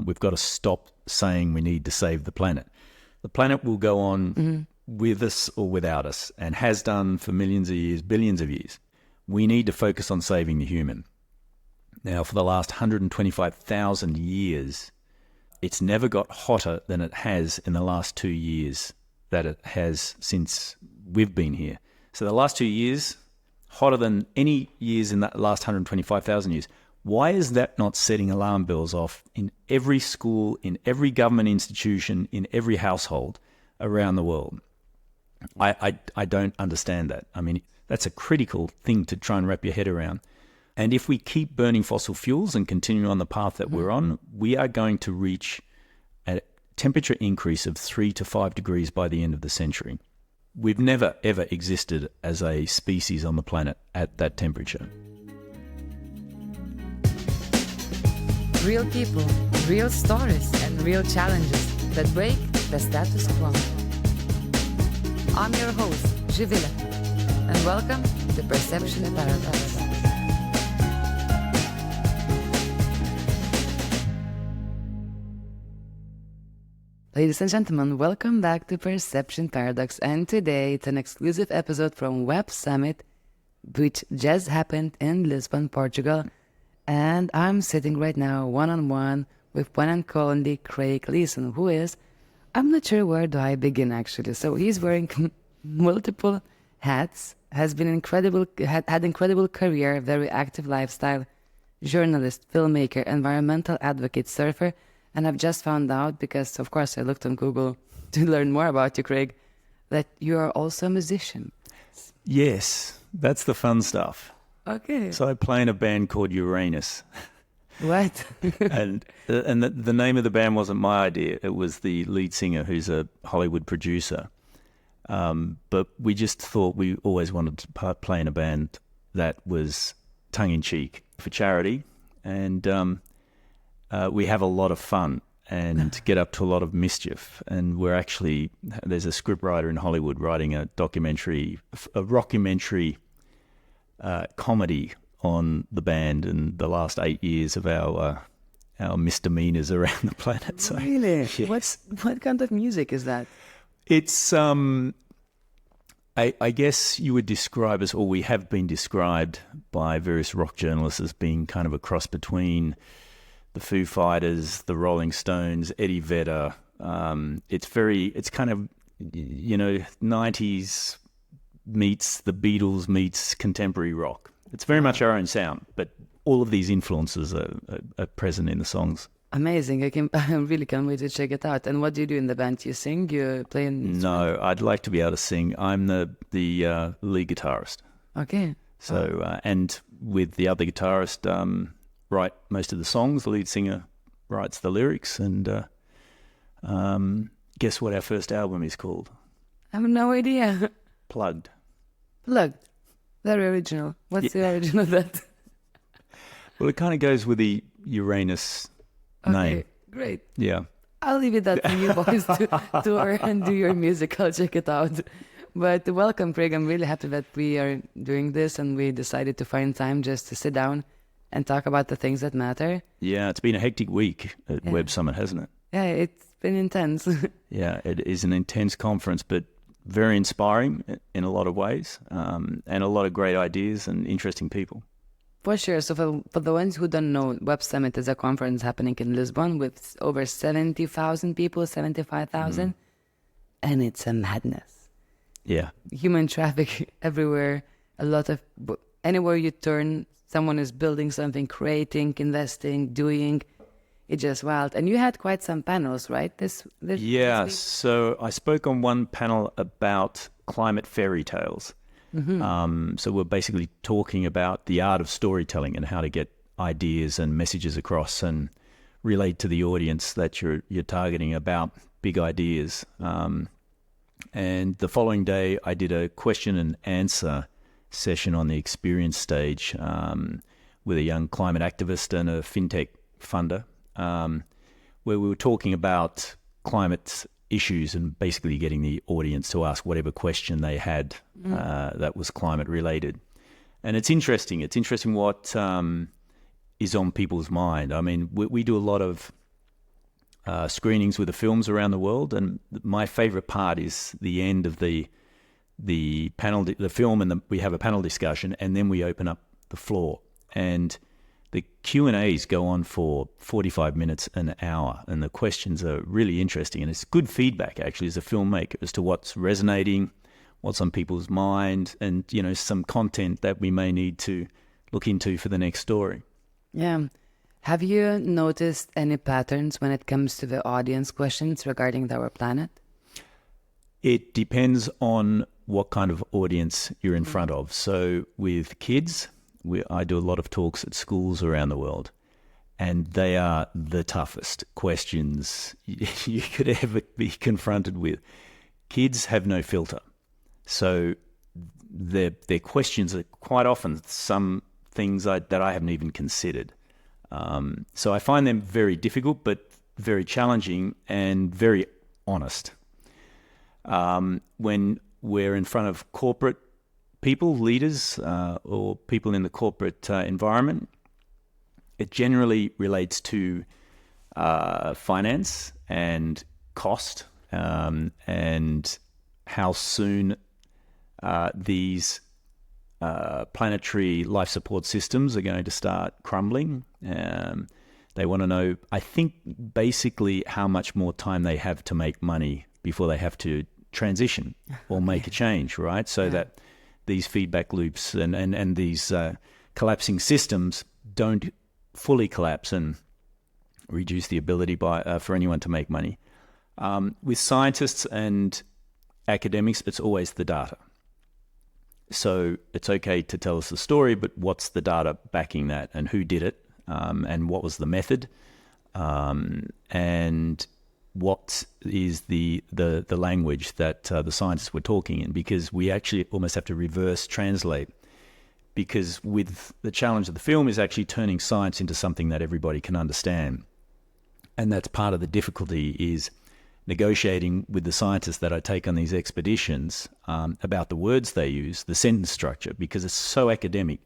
We've got to stop saying we need to save the planet. The planet will go on with us or without us, and has done for millions of years, billions of years. We need to focus on saving the human. Now, for the last 125,000 years, it's never got hotter than it has in the last 2 years that it has since we've been here. So the last 2 years, hotter than any years in that last 125,000 years. Why is that not setting alarm bells off in every school, in every government institution, in every household around the world? I don't understand that. I mean, that's a critical thing to try and wrap your head around. And if we keep burning fossil fuels and continue on the path that we're on, we are going to reach a temperature increase of 3 to 5 degrees by the end of the century. We've never, ever existed as a species on the planet at that temperature. Real people, real stories, and real challenges that break the status quo. I'm your host, Živile, and welcome to Perception Paradox. Ladies and gentlemen, welcome back to Perception Paradox, and today it's an exclusive episode from Web Summit, which just happened in Lisbon, Portugal, and I'm sitting right now one-on-one with one and only Craig Leeson, who is, I'm not sure where do I begin actually. So he's wearing multiple hats, has been had incredible career, very active lifestyle, journalist, filmmaker, environmental advocate, surfer, and I've just found out, because of course I looked on Google to learn more about you, Craig, that you are also a musician. Yes, that's the fun stuff. Okay. So I play in a band called Uranus. What? and the name of the band wasn't my idea. It was the lead singer, who's a Hollywood producer. But we just thought we always wanted to play in a band that was tongue-in-cheek for charity. And we have a lot of fun and get up to a lot of mischief. And there's a scriptwriter in Hollywood writing a rockumentary comedy on the band and the last 8 years of our misdemeanors around the planet. So, really? Yes. What kind of music is that? It's I guess you would describe us, or we have been described by various rock journalists, as being kind of a cross between the Foo Fighters, the Rolling Stones, Eddie Vedder. It's kind of, 90s meets the Beatles meets contemporary rock. It's very much our own sound, but all of these influences are present in the songs. Amazing. I really can't wait to check it out. And what do you do in the band? You sing? You play in... No, I'd like to be able to sing. I'm the lead guitarist. Okay. So, and with the other guitarist, write most of the songs. The lead singer writes the lyrics. And guess what our first album is called? I have no idea. Plugged. Plugged. Very original. What's the origin of that? Well, it kind of goes with the Uranus name. Okay, great. Yeah. I'll leave it that to you boys to tour and do your music. I'll check it out. But welcome, Craig. I'm really happy that we are doing this and we decided to find time just to sit down and talk about the things that matter. Yeah, it's been a hectic week at Web Summit, hasn't it? Yeah, it's been intense. Yeah, it is an intense conference, but very inspiring in a lot of ways, and a lot of great ideas and interesting people. For sure. So for the ones who don't know, Web Summit is a conference happening in Lisbon with over 70,000 people, 75,000, and it's a madness. Yeah. Human traffic everywhere. Anywhere you turn, someone is building something, creating, investing, doing. It's just wild. And you had quite some panels, right? This so I spoke on one panel about climate fairy tales. Mm-hmm. So we're basically talking about the art of storytelling and how to get ideas and messages across and relate to the audience that you're targeting about big ideas. And the following day, I did a question and answer session on the experience stage with a young climate activist and a fintech funder, where we were talking about climate issues and basically getting the audience to ask whatever question they had that was climate related. And it's interesting. It's interesting what is on people's mind. I mean, we do a lot of screenings with the films around the world, and my favorite part is the end of the panel, the film, and we have a panel discussion, and then we open up the floor, and the Q&As go on for 45 minutes, an hour, and the questions are really interesting, and it's good feedback actually as a filmmaker as to what's resonating, what's on people's mind, and some content that we may need to look into for the next story. Yeah. Have you noticed any patterns when it comes to the audience questions regarding our planet? It depends on what kind of audience you're in front of. So with kids, I do a lot of talks at schools around the world, and they are the toughest questions you could ever be confronted with. Kids have no filter. So their questions are quite often some things that I haven't even considered. So I find them very difficult, but very challenging and very honest. When we're in front of corporate people, leaders, or people in the corporate environment, it generally relates to finance and cost, and how soon these planetary life support systems are going to start crumbling. They want to know, I think, basically how much more time they have to make money before they have to transition or make a change, right? So that these feedback loops and these collapsing systems don't fully collapse and reduce the ability for anyone to make money. With scientists and academics, it's always the data. So it's okay to tell us the story, but what's the data backing that, and who did it, and what was the method, and what is the language that the scientists were talking in, because we actually almost have to reverse translate, because with the challenge of the film is actually turning science into something that everybody can understand. And that's part of the difficulty, is negotiating with the scientists that I take on these expeditions about the words they use, the sentence structure, because it's so academic.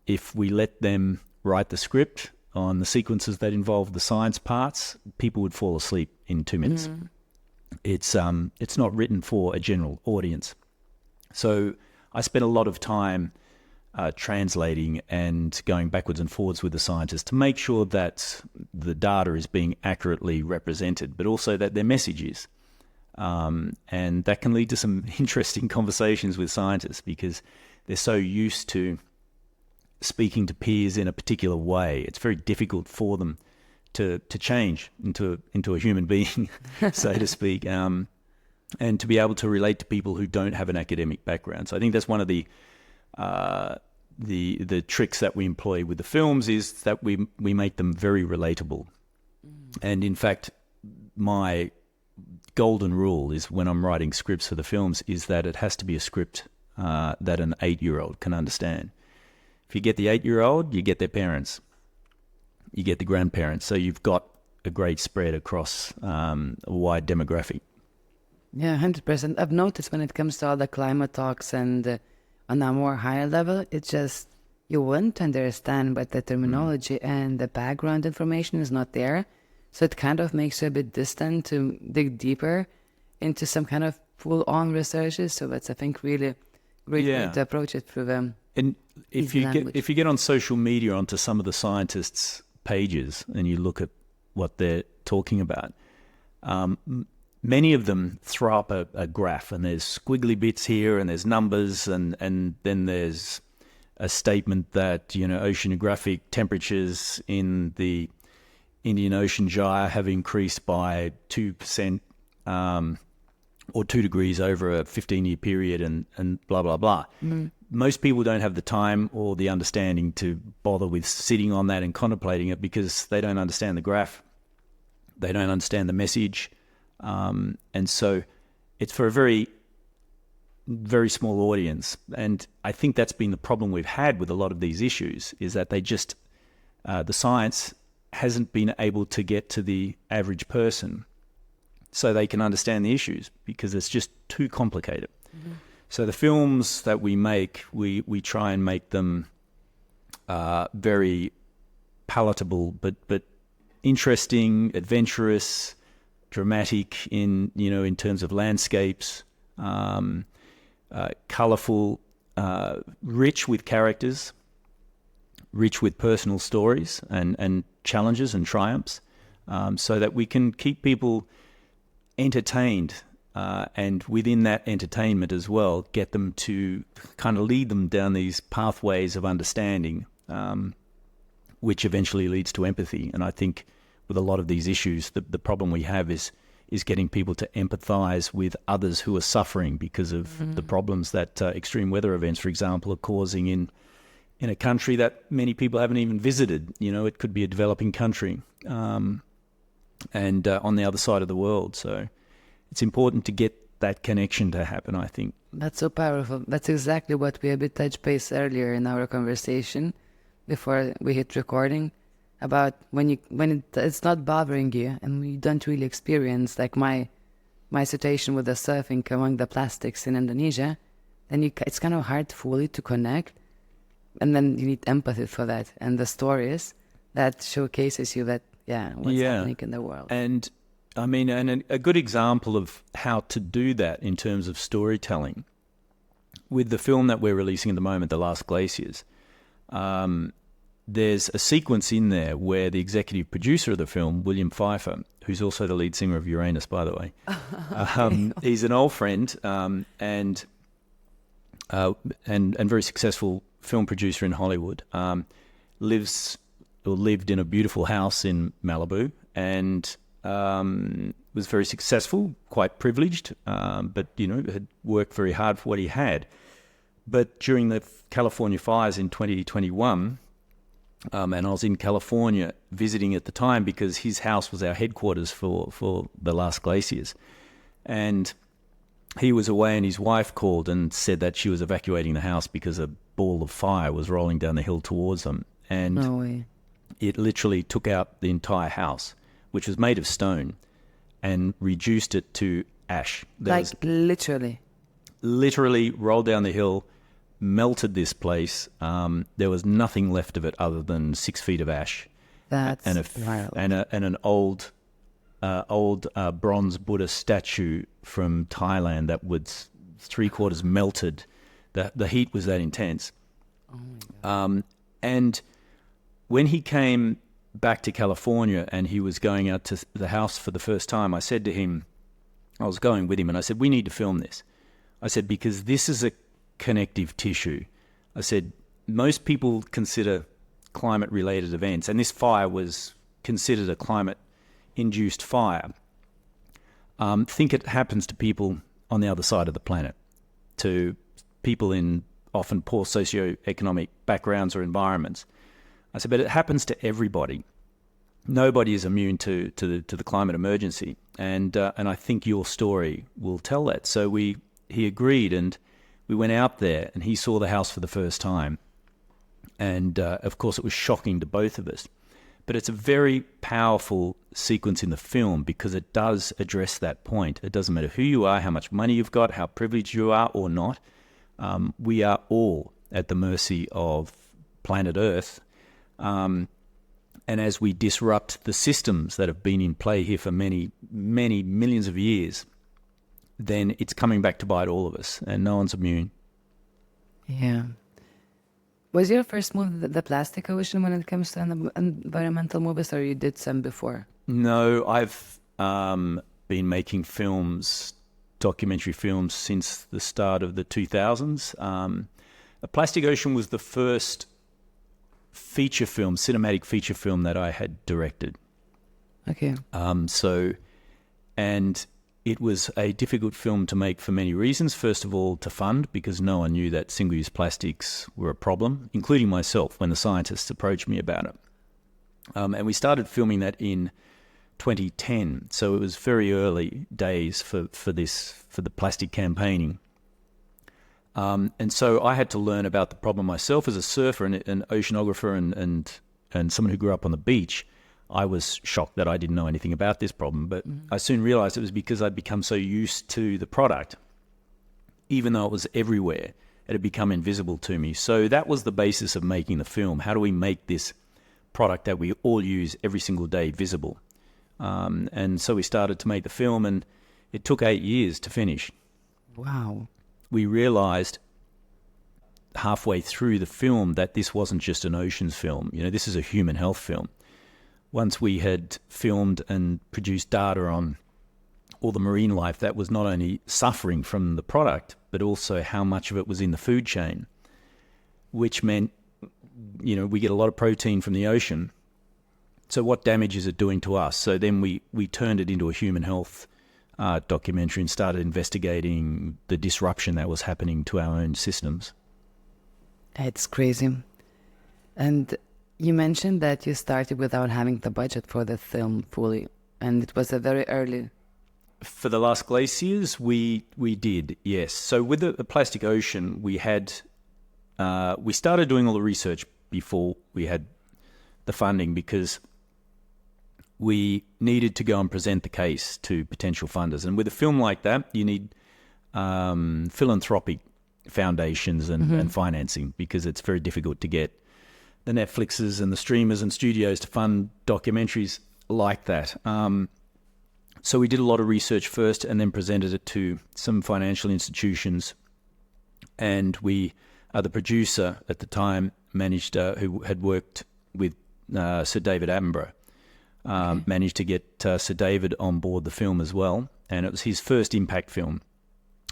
If we let them write the script on the sequences that involve the science parts, people would fall asleep in 2 minutes. It's not written for a general audience. So I spent a lot of time translating and going backwards and forwards with the scientists to make sure that the data is being accurately represented, but also that their message is. And that can lead to some interesting conversations with scientists, because they're so used to speaking to peers in a particular way. It's very difficult for them to change into a human being, so to speak, and to be able to relate to people who don't have an academic background. So I think that's one of the tricks that we employ with the films, is that we make them very relatable. And in fact, my golden rule is, when I'm writing scripts for the films, is that it has to be a script that an 8-year-old can understand. If you get the 8-year-old, you get their parents, you get the grandparents. So you've got a great spread across a wide demographic. Yeah, 100%. I've noticed when it comes to all the climate talks and on a more higher level, it's just, you wouldn't understand, but the terminology and the background information is not there. So it kind of makes you a bit distant to dig deeper into some kind of full-on researches. So that's, I think, really great way to approach it through them. And if you get on social media, onto some of the scientists' pages, and you look at what they're talking about, many of them throw up a graph, and there's squiggly bits here, and there's numbers, and then there's a statement that, oceanographic temperatures in the Indian Ocean Gyre have increased by 2%, or 2 degrees over a 15-year period, and blah, blah, blah. Most people don't have the time or the understanding to bother with sitting on that and contemplating it, because they don't understand the graph. They don't understand the message. And so it's for a very, very small audience. And I think that's been the problem we've had with a lot of these issues, is that they just, the science hasn't been able to get to the average person so they can understand the issues, because it's just too complicated. So the films that we make, we try and make them very palatable, but interesting, adventurous, dramatic in terms of landscapes, colourful, rich with characters, rich with personal stories and challenges and triumphs, so that we can keep people entertained, and within that entertainment as well, get them to kind of lead them down these pathways of understanding, which eventually leads to empathy. And I think with a lot of these issues, the problem we have is getting people to empathize with others who are suffering because of the problems that extreme weather events, for example, are causing in a country that many people haven't even visited. It could be a developing country, and on the other side of the world. So it's important to get that connection to happen, I think. That's so powerful. That's exactly what we a bit touched base earlier in our conversation before we hit recording, about when it's not bothering you and you don't really experience, like my situation with the surfing among the plastics in Indonesia, then it's kind of hard fully to connect, and then you need empathy for that, and the stories that showcases you that what's happening in the world. And I mean, and a good example of how to do that in terms of storytelling, with the film that we're releasing at the moment, The Last Glaciers, there's a sequence in there where the executive producer of the film, William Pfeiffer, who's also the lead singer of Uranus, by the way, he's an old friend, and very successful film producer in Hollywood, lived in a beautiful house in Malibu, and was very successful, quite privileged, but had worked very hard for what he had. But during the California fires in 2021, and I was in California visiting at the time because his house was our headquarters for The Last Glaciers, and he was away, and his wife called and said that she was evacuating the house because a ball of fire was rolling down the hill towards them, and no way. It literally took out the entire house, which was made of stone, and reduced it to ash. Literally rolled down the hill, melted this place. There was nothing left of it other than 6 feet of ash. That's wild. And an old bronze Buddha statue from Thailand that was 3/4 melted. The heat was that intense. Oh my God. And when he came back to California and he was going out to the house for the first time, I said to him, I was going with him, and I said, we need to film this. I said, because this is a connective tissue. I said, most people consider climate-related events, and this fire was considered a climate-induced fire. Think it happens to people on the other side of the planet, to people in often poor socioeconomic backgrounds or environments. I said, but it happens to everybody. Nobody is immune to the climate emergency, and I think your story will tell that. So he agreed, and we went out there, and he saw the house for the first time, and of course it was shocking to both of us. But it's a very powerful sequence in the film because it does address that point. It doesn't matter who you are, how much money you've got, how privileged you are or not. We are all at the mercy of planet Earth. And as we disrupt the systems that have been in play here for many, many millions of years, then it's coming back to bite all of us, and no one's immune. Yeah. Was your first movie the Plastic Ocean when it comes to environmental movies, or you did some before? No, I've been making films, documentary films, since the start of the 2000s. A Plastic Ocean was the first feature film, cinematic feature film that I had directed. Okay. And it was a difficult film to make for many reasons. First of all, to fund, because no one knew that single-use plastics were a problem, including myself when the scientists approached me about it. And we started filming that in 2010, so it was very early days for the plastic campaigning. And so I had to learn about the problem myself as a surfer and an oceanographer and someone who grew up on the beach. I was shocked that I didn't know anything about this problem, but I soon realized it was because I'd become so used to the product, even though it was everywhere, it had become invisible to me. So that was the basis of making the film. How do we make this product that we all use every single day visible. And so we started to make the film, and it took 8 years to finish. Wow. We realized halfway through the film that this wasn't just an oceans film. This is a human health film. Once we had filmed and produced data on all the marine life that was not only suffering from the product, but also how much of it was in the food chain, which meant, we get a lot of protein from the ocean. So what damage is it doing to us? So then we turned it into a human health documentary and started investigating the disruption that was happening to our own systems. It's crazy. And you mentioned that you started without having the budget for the film fully, and it was a very early. For the last Glaciers, we did, yes. So with the plastic ocean, we started doing all the research before we had the funding, because we needed to go and present the case to potential funders. And with a film like that, you need philanthropic foundations and financing, because it's very difficult to get the Netflixes and the streamers and studios to fund documentaries like that. So we did a lot of research first and then presented it to some financial institutions. And the producer at the time who had worked with Sir David Attenborough, managed to get Sir David on board the film as well. And it was his first impact film.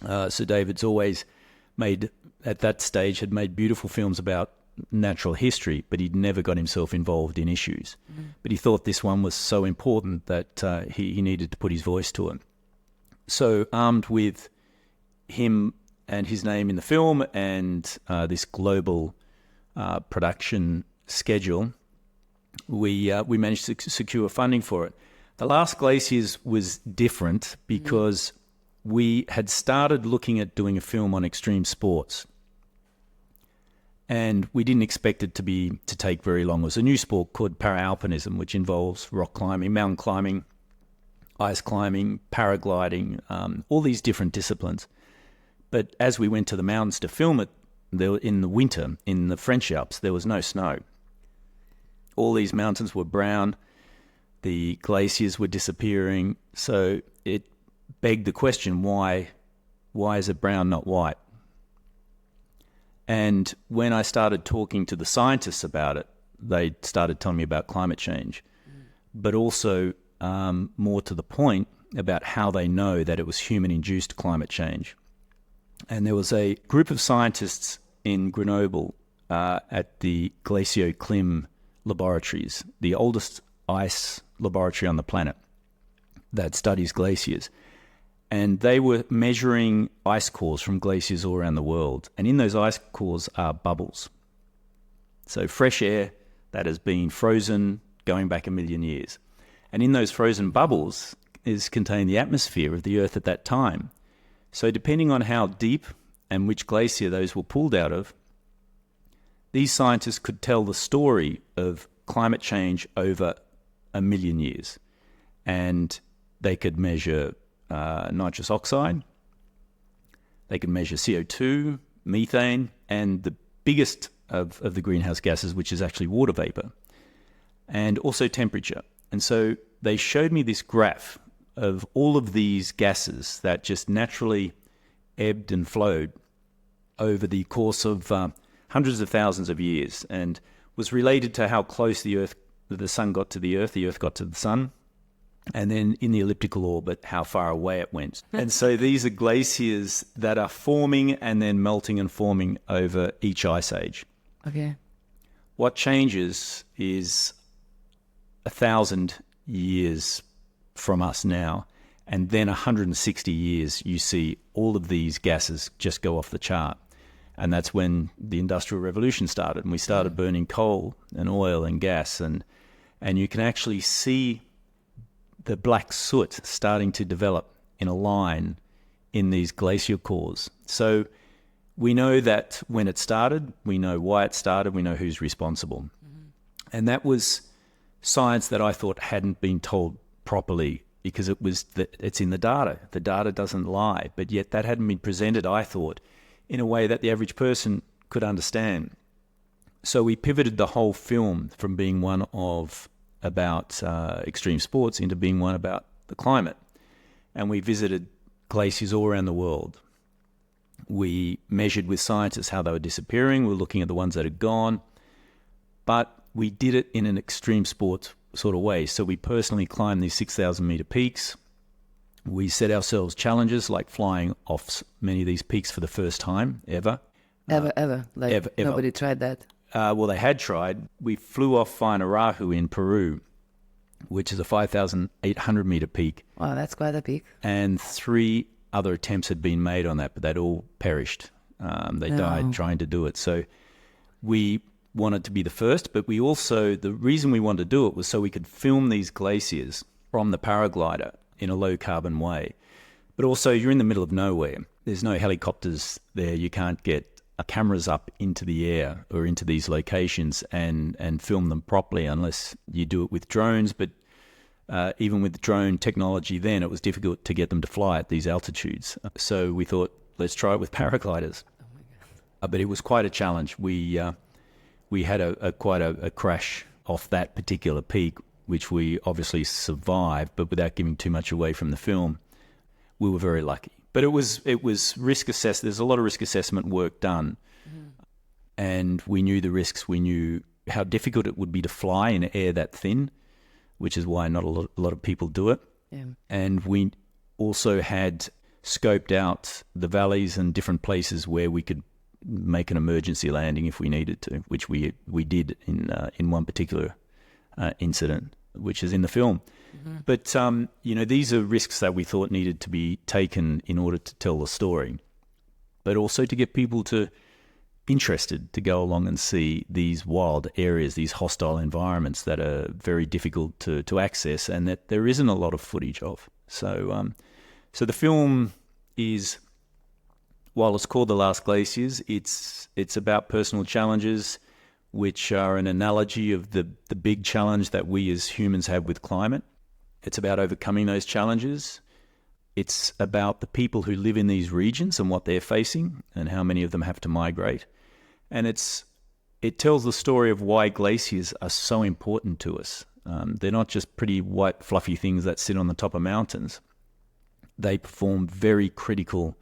Sir David's always at that stage, had made beautiful films about natural history, but he'd never got himself involved in issues. But he thought this one was so important that he needed to put his voice to it. So armed with him and his name in the film and this global production schedule, we managed to secure funding for it. The last Glaciers was different because we had started looking at doing a film on extreme sports. And we didn't expect it to take very long. It was a new sport called para-alpinism, which involves rock climbing, mountain climbing, ice climbing, paragliding, all these different disciplines. But as we went to the mountains to film it, in the winter, in the French Alps, there was no snow. All these mountains were brown. The glaciers were disappearing. So it begged the question, why is it brown, not white? And when I started talking to the scientists about it, they started telling me about climate change, but also more to the point about how they know that it was human-induced climate change. And there was a group of scientists in Grenoble at the Glacier Klim laboratories, the oldest ice laboratory on the planet that studies glaciers. And they were measuring ice cores from glaciers all around the world. And in those ice cores are bubbles. So fresh air that has been frozen going back 1 million years. And in those frozen bubbles is contained the atmosphere of the Earth at that time. So depending on how deep and which glacier those were pulled out of, these scientists could tell the story of climate change over 1 million years. And they could measure nitrous oxide, they could measure CO2, methane, and the biggest of the greenhouse gases, which is actually water vapor, and also temperature. And so they showed me this graph of all of these gases that just naturally ebbed and flowed over the course of hundreds of thousands of years, and was related to how close the sun got to the Earth got to the sun, and then in the elliptical orbit, how far away it went. And so these are glaciers that are forming and then melting and forming over each ice age. Okay. What changes is 1,000 years from us now, and then 160 years, you see all of these gases just go off the chart. And that's when the Industrial Revolution started, and we started burning coal and oil and gas, and you can actually see the black soot starting to develop in a line in these glacier cores. So we know that when it started, we know why it started, we know who's responsible. And that was science that I thought hadn't been told properly, because it's in the data. The data doesn't lie, but yet that hadn't been presented, I thought, in a way that the average person could understand. So we pivoted the whole film from being one of about extreme sports into being one about the climate. And we visited glaciers all around the world. We measured with scientists how they were disappearing. We were looking at the ones that had gone. But we did it in an extreme sports sort of way. So we personally climbed these 6,000-meter peaks. We set ourselves challenges like flying off many of these peaks for the first time ever. Ever. Like ever. Nobody tried that. Well, they had tried. We flew off Whanarahu in Peru, which is a 5,800-meter peak. Wow, that's quite a peak. And 3 other attempts had been made on that, but they'd all perished. They died trying to do it. So we wanted to be the first, but we also, the reason we wanted to do it was so we could film these glaciers from the paraglider in a low-carbon way. But also, you're in the middle of nowhere. There's no helicopters there. You can't get cameras up into the air or into these locations and film them properly unless you do it with drones. But even with drone technology then, it was difficult to get them to fly at these altitudes. So we thought, let's try it with paragliders. Oh my God. But it was quite a challenge. We had quite a crash off that particular peak, which we obviously survived, but without giving too much away from the film. We were very lucky. But it was risk assessed. There's a lot of risk assessment work done. Mm-hmm. And we knew the risks. We knew how difficult it would be to fly in air that thin, which is why not a lot of people do it. Yeah. And we also had scoped out the valleys and different places where we could make an emergency landing if we needed to, which we did in one particular incident, which is in the film. Mm-hmm. But, these are risks that we thought needed to be taken in order to tell the story, but also to get people interested to go along and see these wild areas, these hostile environments that are very difficult to access and that there isn't a lot of footage of. So the film is, while it's called The Last Glaciers, it's about personal challenges which are an analogy of the big challenge that we as humans have with climate. It's about overcoming those challenges. It's about the people who live in these regions and what they're facing and how many of them have to migrate. And it tells the story of why glaciers are so important to us. They're not just pretty white fluffy things that sit on the top of mountains. They perform very critical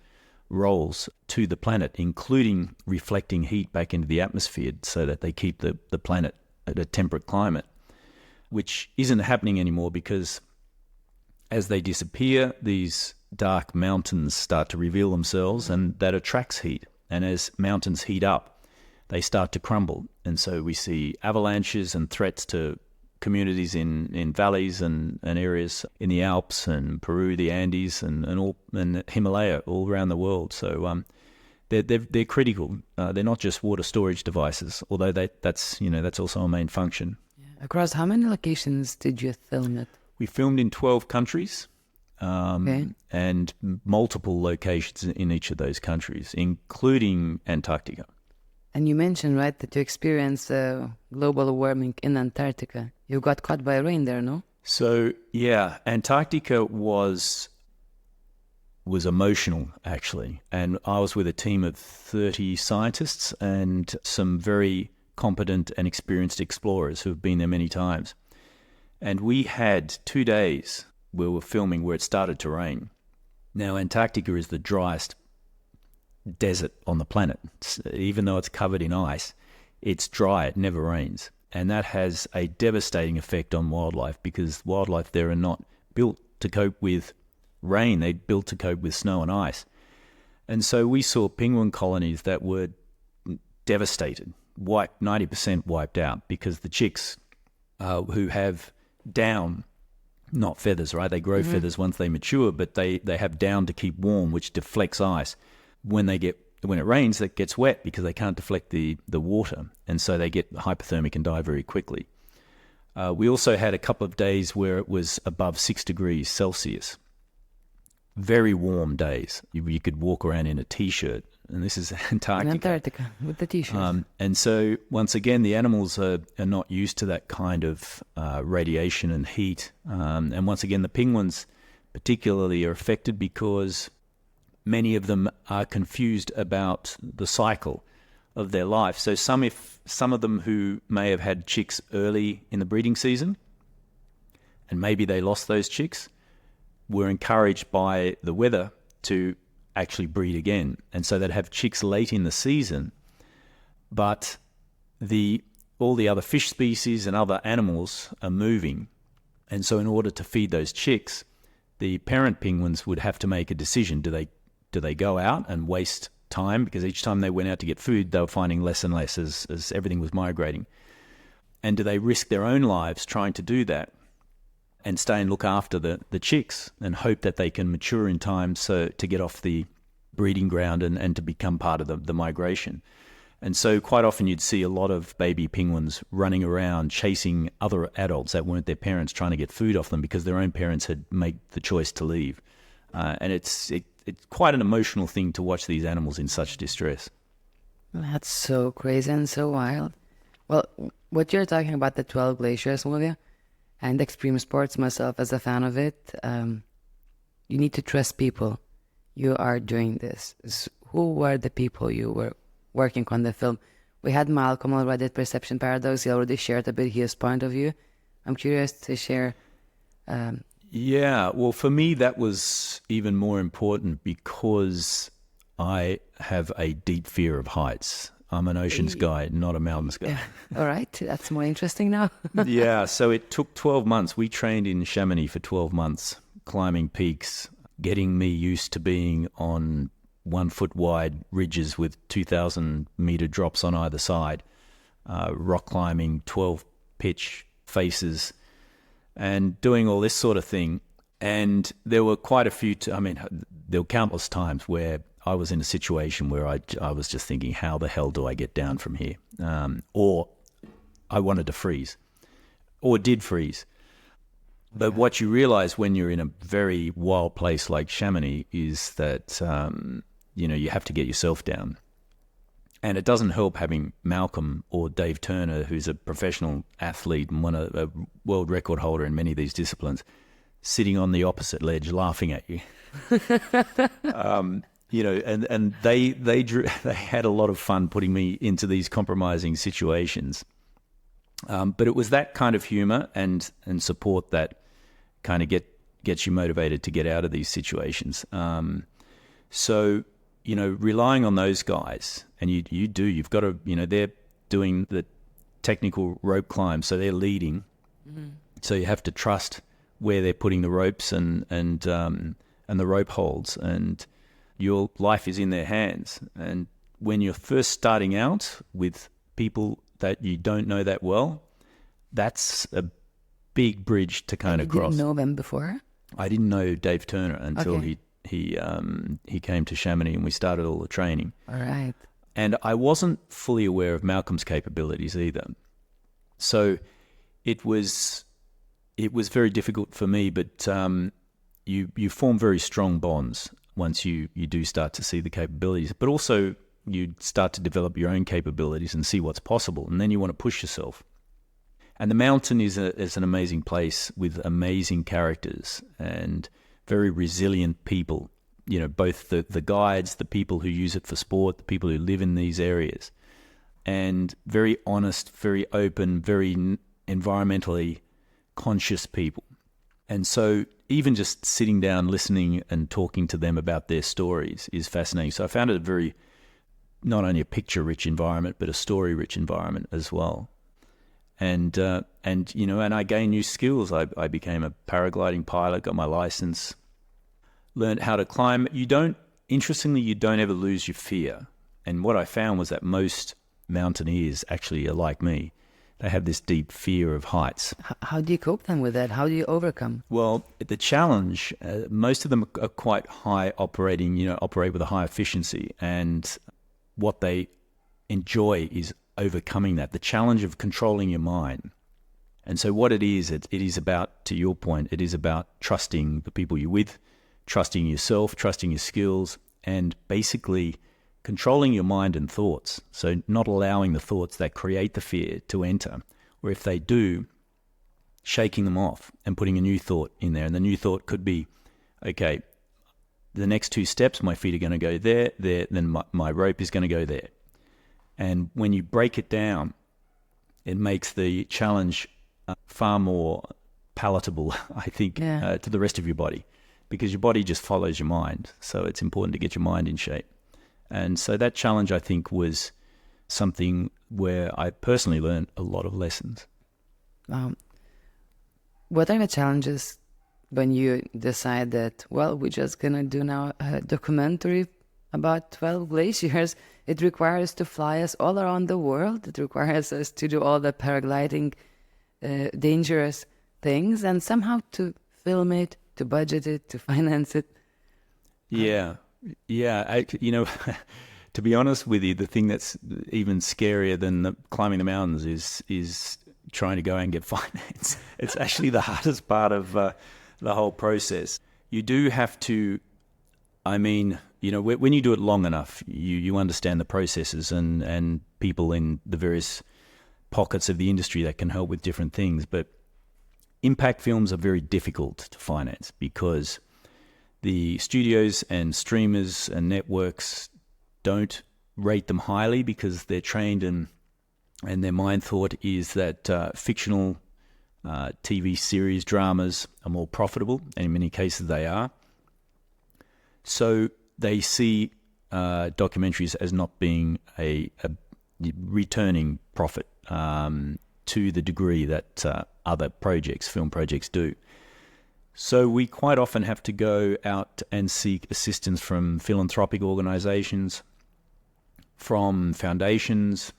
roles to the planet, including reflecting heat back into the atmosphere so that they keep the planet at a temperate climate, which isn't happening anymore because as they disappear, these dark mountains start to reveal themselves and that attracts heat. And as mountains heat up, they start to crumble. And so we see avalanches and threats to communities in valleys and areas in the Alps and Peru, the Andes and Himalaya, all around the world. So they're critical. They're not just water storage devices, although that's also a main function. Yeah. Across how many locations did you film it? We filmed in 12 countries and multiple locations in each of those countries, including Antarctica. And you mentioned, right, that you experienced global warming in Antarctica. You got caught by rain there, no? So, yeah, Antarctica was emotional, actually. And I was with a team of 30 scientists and some very competent and experienced explorers who have been there many times. And we had 2 days where we were filming where it started to rain. Now, Antarctica is the driest desert on the planet. Even though it's covered in ice, it's dry, it never rains. And that has a devastating effect on wildlife because wildlife there are not built to cope with rain. They're built to cope with snow and ice. And so we saw penguin colonies that were devastated, 90% wiped out because the chicks who have down, not feathers, right? They grow feathers once they mature, but they have down to keep warm, which deflects ice. When it rains, it gets wet because they can't deflect the water, and so they get hypothermic and die very quickly. We also had a couple of days where it was above 6 degrees Celsius. Very warm days. You could walk around in a T-shirt, and this is Antarctica. In Antarctica, with the T-shirt. And so, once again, the animals are not used to that kind of radiation and heat. And once again, the penguins particularly are affected because many of them are confused about the cycle of their life. So some of them who may have had chicks early in the breeding season, and maybe they lost those chicks, were encouraged by the weather to actually breed again. And so they'd have chicks late in the season, but all the other fish species and other animals are moving. And so in order to feed those chicks, the parent penguins would have to make a decision. Do they go out and waste time? Because each time they went out to get food, they were finding less and less as everything was migrating. And do they risk their own lives trying to do that and stay and look after the chicks and hope that they can mature in time so to get off the breeding ground and to become part of the migration? And so quite often you'd see a lot of baby penguins running around chasing other adults that weren't their parents, trying to get food off them because their own parents had made the choice to leave. And it's quite an emotional thing to watch these animals in such distress. That's so crazy and so wild. Well, what you're talking about, the 12 glaciers, Julia, and extreme sports, myself as a fan of it, you need to trust people. You are doing this. Who were the people you were working on the film? We had Malcolm already at Perception Paradox. He already shared a bit his point of view. I'm curious to share. Yeah, well, for me, that was even more important because I have a deep fear of heights. I'm an oceans guy, not a mountains guy. Yeah. All right, that's more interesting now. Yeah, so it took 12 months. We trained in Chamonix for 12 months, climbing peaks, getting me used to being on 1 foot wide ridges with 2,000 meter drops on either side, rock climbing, 12 pitch faces, and doing all this sort of thing. And there were quite a few, there were countless times where I was in a situation where I was just thinking, how the hell do I get down from here? Or I wanted to freeze, or did freeze. But what you realize when you're in a very wild place like Chamonix is that, you have to get yourself down. And it doesn't help having Malcolm or Dave Turner, who's a professional athlete and a world record holder in many of these disciplines, sitting on the opposite ledge laughing at you. And they had a lot of fun putting me into these compromising situations. But it was that kind of humor and support that kind of gets you motivated to get out of these situations. So, relying on those guys, and you've got to, they're doing the technical rope climb, so they're leading. Mm-hmm. So you have to trust where they're putting the ropes and the rope holds, and your life is in their hands. And when you're first starting out with people that you don't know that well, that's a big bridge to kind of cross. You didn't know them before? I didn't know Dave Turner until he came to Chamonix and we started all the training. All right. And I wasn't fully aware of Malcolm's capabilities either. So it was very difficult for me, but you form very strong bonds once you do start to see the capabilities. But also you start to develop your own capabilities and see what's possible, and then you want to push yourself. And the mountain is an amazing place with amazing characters and very resilient people, both the guides, the people who use it for sport, the people who live in these areas, and very honest, very open, very environmentally conscious people. And so even just sitting down, listening and talking to them about their stories is fascinating. So I found it not only a picture-rich environment, but a story-rich environment as well. And I gained new skills. I became a paragliding pilot, got my license, learned how to climb. You don't ever lose your fear. And what I found was that most mountaineers actually are like me. They have this deep fear of heights. How do you cope then with that? How do you overcome? Well, the challenge, most of them are quite high operating, operate with a high efficiency. And what they enjoy is overcoming that, the challenge of controlling your mind. And so what it is about, to your point, it is about trusting the people you're with, trusting yourself, trusting your skills, and basically controlling your mind and thoughts. So not allowing the thoughts that create the fear to enter, or if they do, shaking them off and putting a new thought in there. And the new thought could be, okay, the next 2 steps, my feet are going to go there, then my rope is going to go there. And when you break it down, it makes the challenge far more palatable, I think, to the rest of your body, because your body just follows your mind. So it's important to get your mind in shape. And so that challenge, I think, was something where I personally learned a lot of lessons. What are the challenges when you decide that, well, we're just going to do now a documentary about 12 glaciers? It requires to fly us all around the world. It requires us to do all the paragliding, dangerous things, and somehow to film it, to budget it, to finance it. Yeah. To be honest with you, the thing that's even scarier than climbing the mountains is trying to go and get finance. It's actually the hardest part of the whole process. You do have to, when you do it long enough, you understand the processes and people in the various pockets of the industry that can help with different things. But impact films are very difficult to finance because the studios and streamers and networks don't rate them highly because they're trained and their mind thought is that fictional TV series dramas are more profitable, and in many cases they are. So they see documentaries as not being a returning profit to the degree that other projects, film projects, do. So we quite often have to go out and seek assistance from philanthropic organizations, from foundations,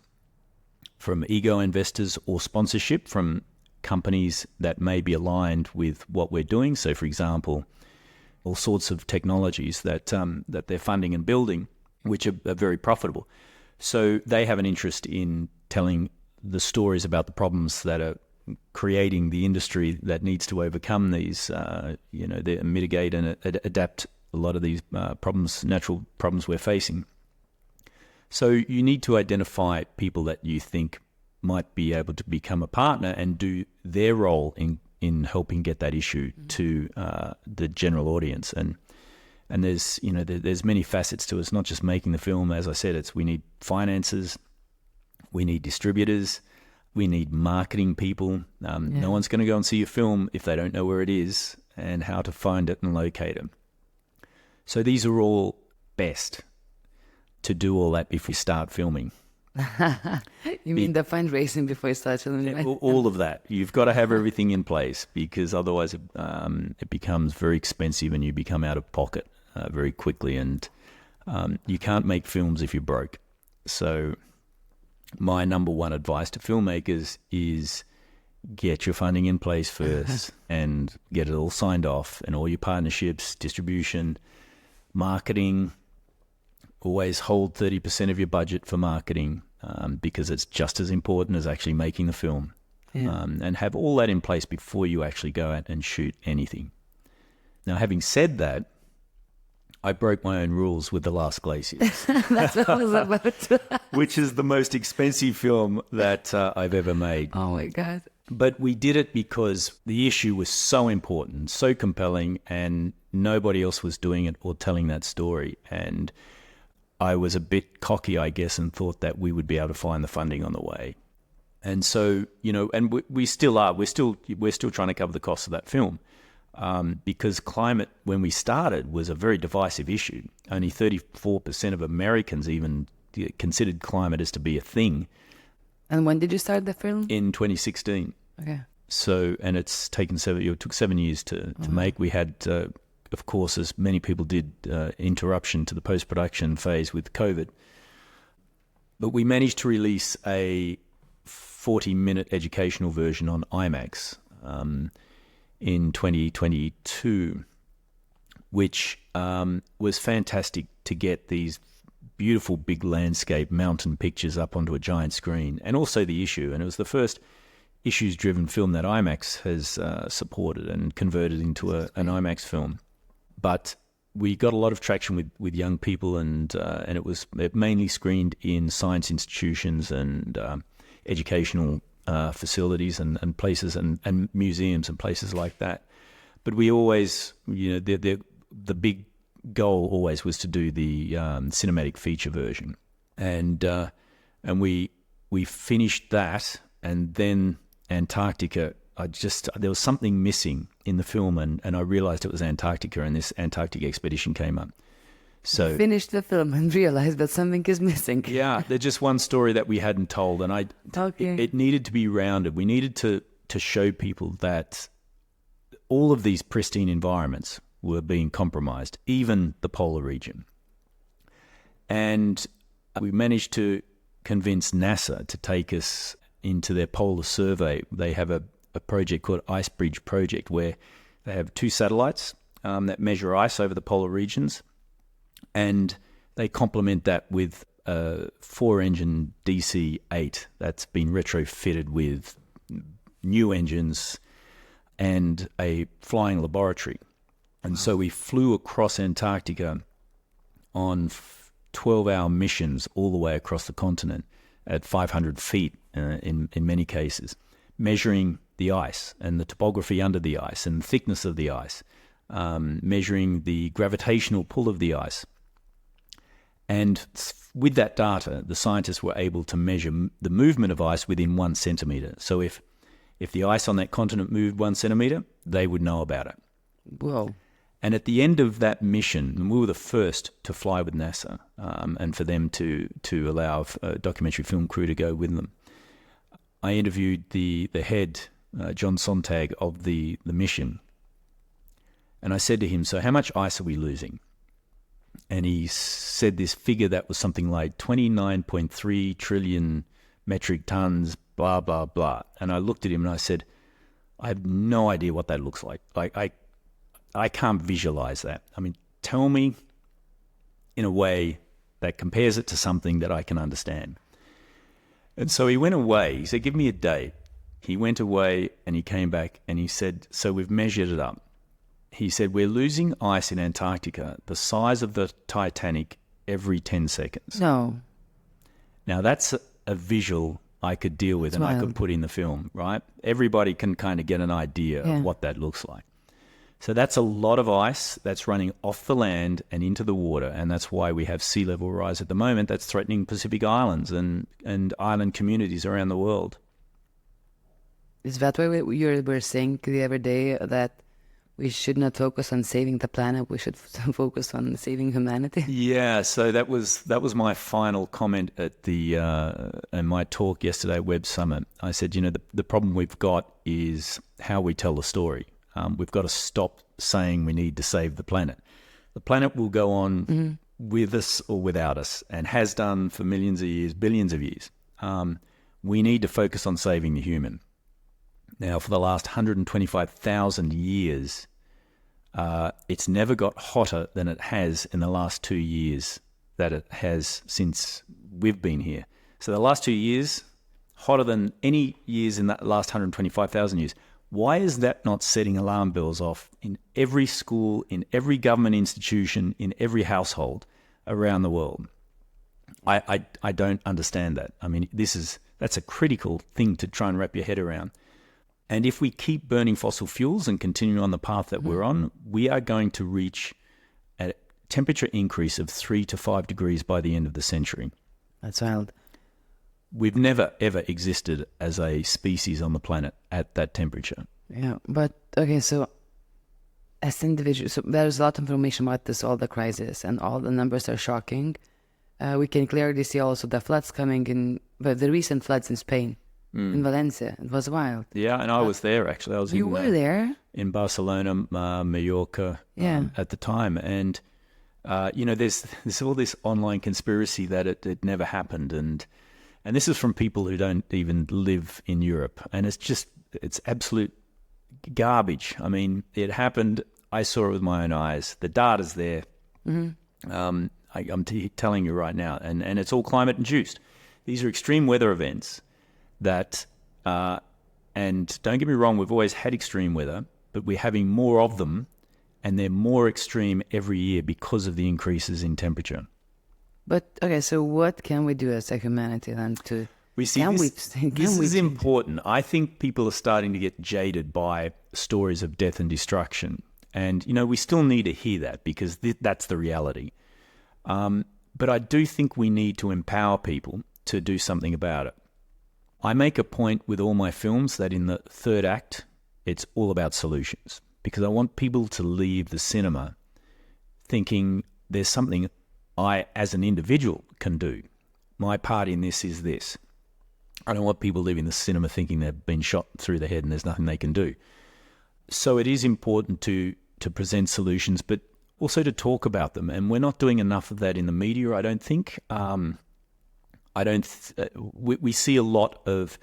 from ego investors, or sponsorship from companies that may be aligned with what we're doing. So, for example, all sorts of technologies that they're funding and building, which are very profitable. So they have an interest in telling the stories about the problems that are creating the industry that needs to overcome these, they mitigate and adapt a lot of these problems, natural problems we're facing. So you need to identify people that you think might be able to become a partner and do their role in helping get that issue to the general audience. And there's many facets to it. It's not just making the film. As I said, we need finances, we need distributors, we need marketing people. No one's going to go and see your film if they don't know where it is and how to find it and locate it. So these are all best to do all that before you start filming. You mean the fundraising before you start filming? Right? All of that. You've got to have everything in place because otherwise it becomes very expensive and you become out of pocket very quickly. And you can't make films if you're broke. So my number one advice to filmmakers is get your funding in place first and get it all signed off, and all your partnerships, distribution, marketing. Always hold 30% of your budget for marketing because it's just as important as actually making the film. And have all that in place before you actually go out and shoot anything. Now, having said that, I broke my own rules with The Last Glaciers. That's what I was about. Which is the most expensive film that I've ever made. Oh, my God. But we did it because the issue was so important, so compelling, and nobody else was doing it or telling that story. And I was a bit cocky, I guess, and thought that we would be able to find the funding on the way. And so, and we still are. We're still trying to cover the cost of that film because climate, when we started, was a very divisive issue. Only 34% of Americans even considered climate as to be a thing. And when did you start the film? In 2016. Okay. So, and it's taken it took 7 years to make. We had, of course, as many people did, interruption to the post-production phase with COVID. But we managed to release a 40-minute educational version on IMAX in 2022, which was fantastic to get these beautiful big landscape mountain pictures up onto a giant screen, and also the issue. And it was the first issues-driven film that IMAX has supported and converted into an IMAX film. But we got a lot of traction with young people, and it mainly screened in science institutions and educational facilities and places and museums and places like that. But we always, the big goal always was to do the cinematic feature version. And And we finished that, and then Antarctica. There was something missing in the film, and I realized it was Antarctica, and this Antarctic expedition came up. So finished the film and realized that something is missing. Yeah, there's just one story that we hadn't told, and it needed to be rounded. We needed to show people that all of these pristine environments were being compromised, even the polar region. And we managed to convince NASA to take us into their polar survey. They have a project called Ice Bridge Project, where they have 2 satellites that measure ice over the polar regions, and they complement that with a 4-engine DC-8 that's been retrofitted with new engines and a flying laboratory. And so we flew across Antarctica on 12-hour missions all the way across the continent at 500 feet in many cases, measuring the ice and the topography under the ice and the thickness of the ice, measuring the gravitational pull of the ice. And with that data, the scientists were able to measure the movement of ice within 1 centimeter. So if the ice on that continent moved 1 centimeter, they would know about it. Whoa. And at the end of that mission, and we were the first to fly with NASA, and for them to allow a documentary film crew to go with them, I interviewed the head, John Sontag, of the mission. And I said to him, so how much ice are we losing? And he said this figure that was something like 29.3 trillion metric tons, blah, blah, blah. And I looked at him and I said, I have no idea what that looks like. I can't visualize that. I mean, tell me in a way that compares it to something that I can understand. And so he went away. He said, give me a day. He went away and he came back and he said, so we've measured it up. He said, we're losing ice in Antarctica the size of the Titanic every 10 seconds. No. Now, that's a visual I could deal with, and I could put in the film, right? Everybody can kind of get an idea of what that looks like. So that's a lot of ice that's running off the land and into the water, and that's why we have sea level rise at the moment that's threatening Pacific Islands and island communities around the world. Is that why we were saying the other day that we should not focus on saving the planet, we should focus on saving humanity? Yeah, so that was my final comment at in my talk yesterday at Web Summit. I said, the problem we've got is how we tell the story. We've got to stop saying we need to save the planet. The planet will go on with us or without us, and has done for millions of years, billions of years. We need to focus on saving the human. Now, for the last 125,000 years, it's never got hotter than it has in the last 2 years that it has since we've been here. So the last 2 years, hotter than any years in that last 125,000 years. Why is that not setting alarm bells off in every school, in every government institution, in every household around the world? I don't understand that. I mean, that's a critical thing to try and wrap your head around. And if we keep burning fossil fuels and continue on the path that we're on, we are going to reach a temperature increase of 3 to 5 degrees by the end of the century. That's wild. We've never, ever existed as a species on the planet at that temperature. Yeah, but, okay, so as individuals, so there's a lot of information about this, all the crisis, and all the numbers are shocking. We can clearly see also the floods coming in, but the recent floods in Spain. In Valencia. It was wild. Yeah, and I was there, actually. You were there? In Barcelona, Mallorca at the time. And, there's all this online conspiracy that it never happened. And this is from people who don't even live in Europe. And it's absolute garbage. I mean, it happened. I saw it with my own eyes. The data's there. I'm telling you right now. And it's all climate induced. These are extreme weather events that, and don't get me wrong, we've always had extreme weather, but we're having more of them, and they're more extreme every year because of the increases in temperature. But, okay, so what can we do as a humanity then to... This is important. I think people are starting to get jaded by stories of death and destruction. And, we still need to hear that because that's the reality. But I do think we need to empower people to do something about it. I make a point with all my films that in the third act, it's all about solutions, because I want people to leave the cinema thinking there's something I, as an individual, can do. My part in this is this. I don't want people leaving the cinema thinking they've been shot through the head and there's nothing they can do. So it is important to present solutions, but also to talk about them. And we're not doing enough of that in the media, I don't think. We see a lot of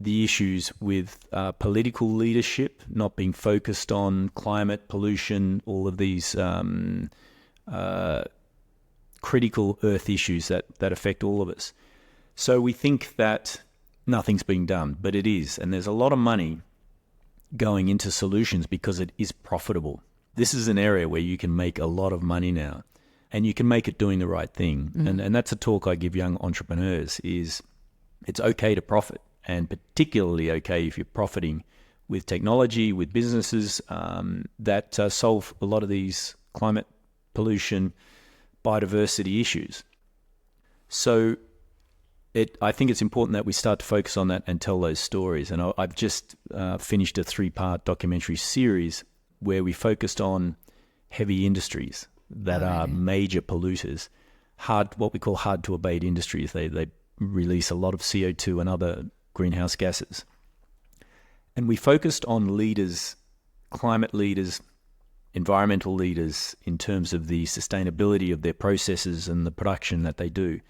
the issues with political leadership not being focused on climate, pollution, all of these critical earth issues that affect all of us. So we think that nothing's being done, but it is. And there's a lot of money going into solutions because it is profitable. This is an area where you can make a lot of money now, and you can make it doing the right thing. And that's a talk I give young entrepreneurs, is it's okay to profit, and particularly okay if you're profiting with technology, with businesses that solve a lot of these climate, pollution, biodiversity issues. So I think it's important that we start to focus on that and tell those stories. And I've just finished a 3-part documentary series where we focused on heavy industries that are major polluters, what we call hard to abate industries. They release a lot of CO2 and other greenhouse gases. And we focused on leaders, climate leaders, environmental leaders, in terms of the sustainability of their processes and the production that they do,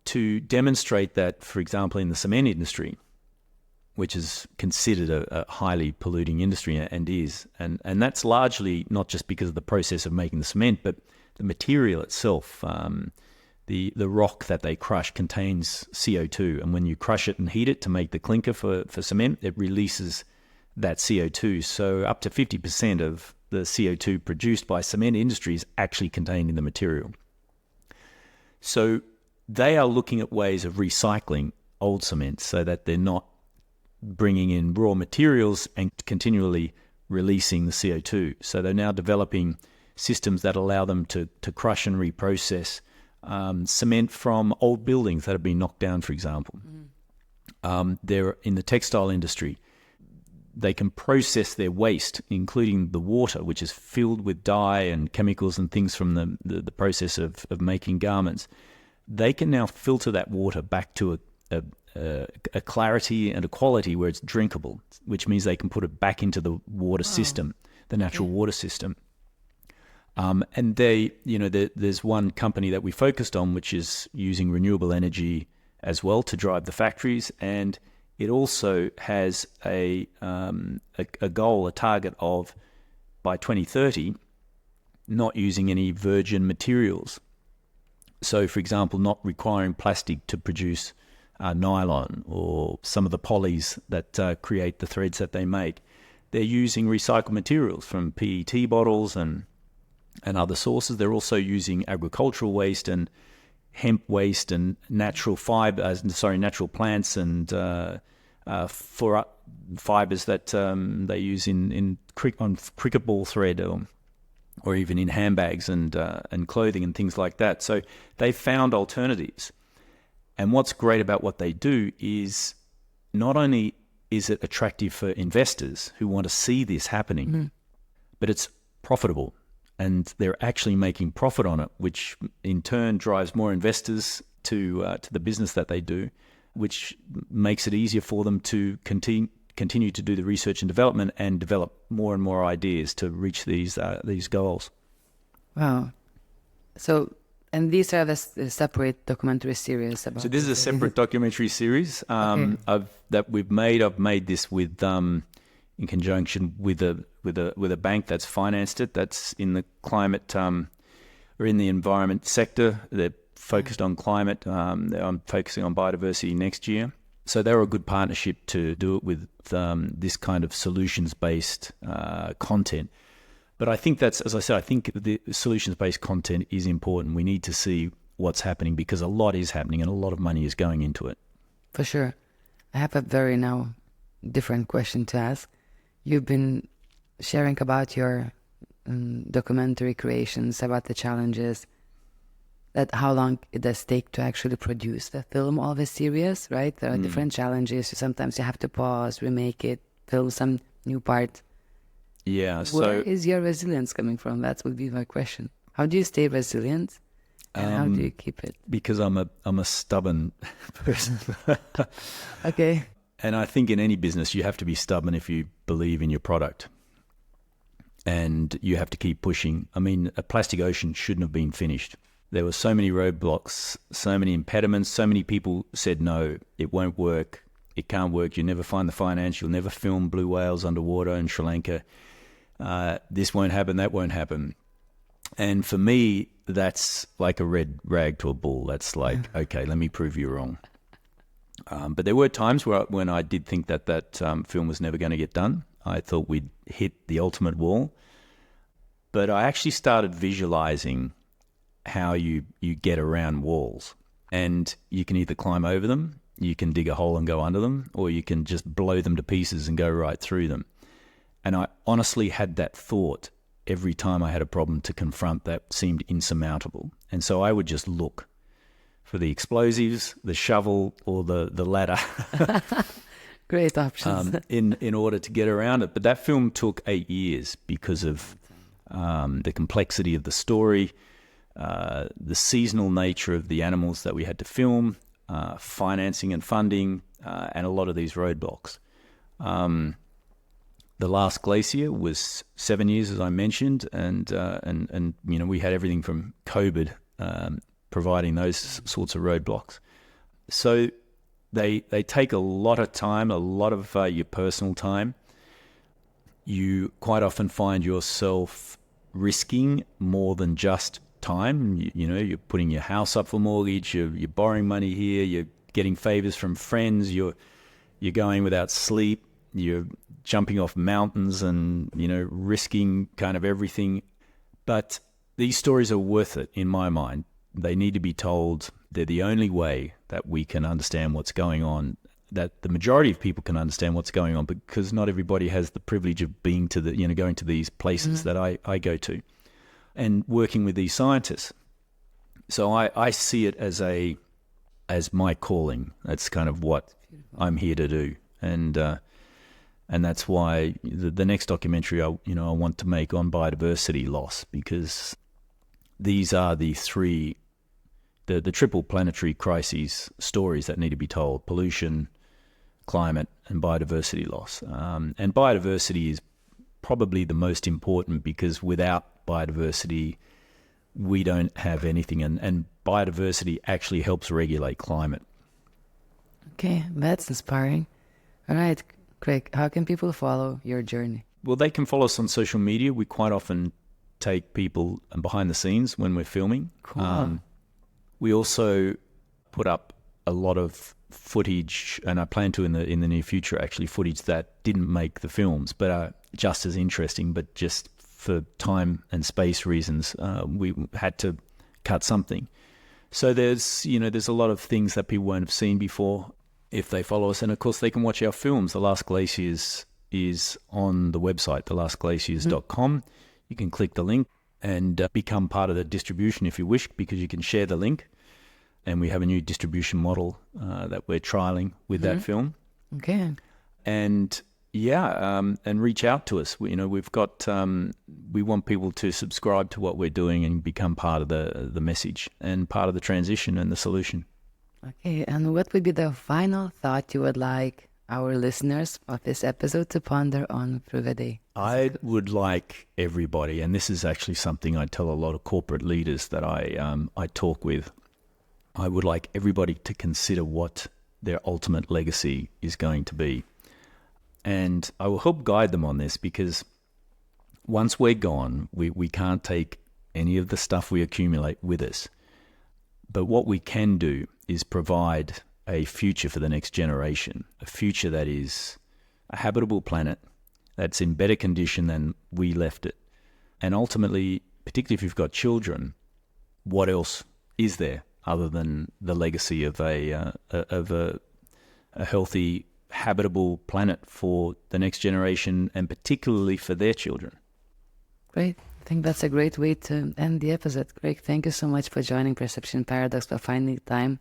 to demonstrate that, for example, in the cement industry, which is considered a highly polluting industry and is, and that's largely not just because of the process of making the cement, but the material itself. The rock that they crush contains CO2, and when you crush it and heat it to make the clinker for cement, it releases that CO2. So up to 50% of the CO2 produced by cement industry is actually contained in the material. So they are looking at ways of recycling old cement so that they're not bringing in raw materials and continually releasing the CO2. So they're now developing systems that allow them to crush and reprocess cement from old buildings that have been knocked down, for example. They're in the textile industry. They can process their waste, including the water, which is filled with dye and chemicals and things from the process of making garments. They can now filter that water back to a clarity and a quality where it's drinkable, which means they can put it back into the water system, the natural water system. And there's one company that we focused on, which is using renewable energy as well to drive the factories, and it also has a goal, a target of, by 2030, not using any virgin materials. So, for example, not requiring plastic to produce nylon or some of the polys that create the threads that they make. They're using recycled materials from PET bottles and other sources. They're also using agricultural waste and hemp waste and natural plants and for fibers that they use on cricket ball thread or even in handbags and clothing and things like that. So they found alternatives. And what's great about what they do is not only is it attractive for investors who want to see this happening, but it's profitable. And they're actually making profit on it, which in turn drives more investors to the business that they do, which makes it easier for them to continue to do the research and development and develop more and more ideas to reach these goals. Wow. So, and these are the separate documentary series about. So this is a separate documentary series that we've made. I've made this with in conjunction with a bank that's financed it. That's in the climate or in the environment sector. They're focused on climate. I'm focusing on biodiversity next year. So they're a good partnership to do it with this kind of solutions-based content. But I think that's, as I said, I think the solutions-based content is important. We need to see what's happening because a lot is happening and a lot of money is going into it. For sure. I have a very now different question to ask. You've been sharing about your documentary creations, about the challenges. that how long it does take to actually produce the film of a series, right? There are different challenges. Sometimes you have to pause, remake it, film some new part. Yeah. Where is your resilience coming from? That would be my question. How do you stay resilient, and how do you keep it? Because I'm a stubborn person. Okay. And I think in any business, you have to be stubborn if you believe in your product. And you have to keep pushing. I mean, a plastic ocean shouldn't have been finished. There were so many roadblocks, so many impediments, so many people said, no, it won't work. It can't work. You'll never find the finance. You'll never film blue whales underwater in Sri Lanka. This won't happen. That won't happen. And for me, that's like a red rag to a bull. That's like, okay, let me prove you wrong. But there were times when I did think that film was never going to get done. I thought we'd hit the ultimate wall. But I actually started visualizing how you get around walls. And you can either climb over them, you can dig a hole and go under them, or you can just blow them to pieces and go right through them. And I honestly had that thought every time I had a problem to confront that seemed insurmountable. And so I would just look for the explosives, the shovel, or the ladder. Great options. in order to get around it. But that film took 8 years because of the complexity of the story, the seasonal nature of the animals that we had to film, financing and funding, and a lot of these roadblocks. The last Glacier was 7 years, as I mentioned, and you know, we had everything from COVID providing those sorts of roadblocks. So they take a lot of time, a lot of your personal time. You quite often find yourself risking more than just time. You know, you're putting your house up for mortgage, you're borrowing money here, you're getting favors from friends, you're going without sleep, you're jumping off mountains and, you know, risking kind of everything. But these stories are worth it in my mind. They need to be told. They're the only way that we can understand what's going on, that the majority of people can understand what's going on, because not everybody has the privilege of being to the, you know, going to these places that I go to and working with these scientists. So I see it as my calling. That's kind of what I'm here to do. And that's why the next documentary I want to make on biodiversity loss, because these are the triple planetary crises stories that need to be told: pollution, climate, and biodiversity loss. And biodiversity is probably the most important, because without biodiversity, we don't have anything. And biodiversity actually helps regulate climate. Okay, that's inspiring. All right, Craig, how can people follow your journey? Well, they can follow us on social media. We quite often take people behind the scenes when we're filming. Cool. We also put up a lot of footage, and I plan to in the near future, actually, footage that didn't make the films but are just as interesting, but just for time and space reasons, we had to cut something. So there's a lot of things that people won't have seen before if they follow us. And of course, they can watch our films. The Last Glaciers is on the website, thelastglaciers.com. You can click the link and become part of the distribution if you wish, because you can share the link. And we have a new distribution model that we're trialing with that film. Okay. And and reach out to us. We've got, we want people to subscribe to what we're doing and become part of the message and part of the transition and the solution. Okay, and what would be the final thought you would like our listeners of this episode to ponder on through the day? I would like everybody, and this is actually something I tell a lot of corporate leaders that I talk with, I would like everybody to consider what their ultimate legacy is going to be. And I will help guide them on this, because once we're gone, we can't take any of the stuff we accumulate with us. But what we can do is provide a future for the next generation, a future that is a habitable planet that's in better condition than we left it. And ultimately, particularly if you've got children, what else is there other than the legacy of a healthy, habitable planet for the next generation, and particularly for their children? Great. I think that's a great way to end the episode. Craig, thank you so much for joining Perception Paradox, for finding time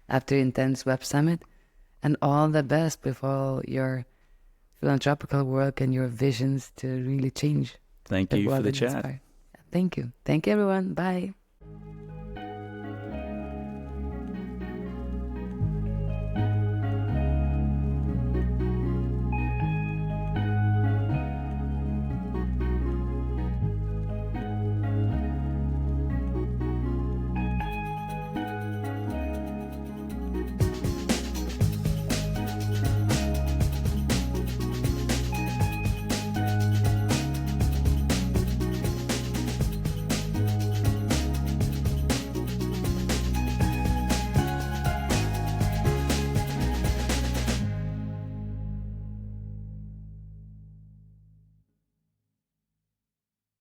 after intense web summit, and all the best with all your philanthropical work and your visions to really change. Thank you for the chat. Thank you. Thank you, everyone. Bye.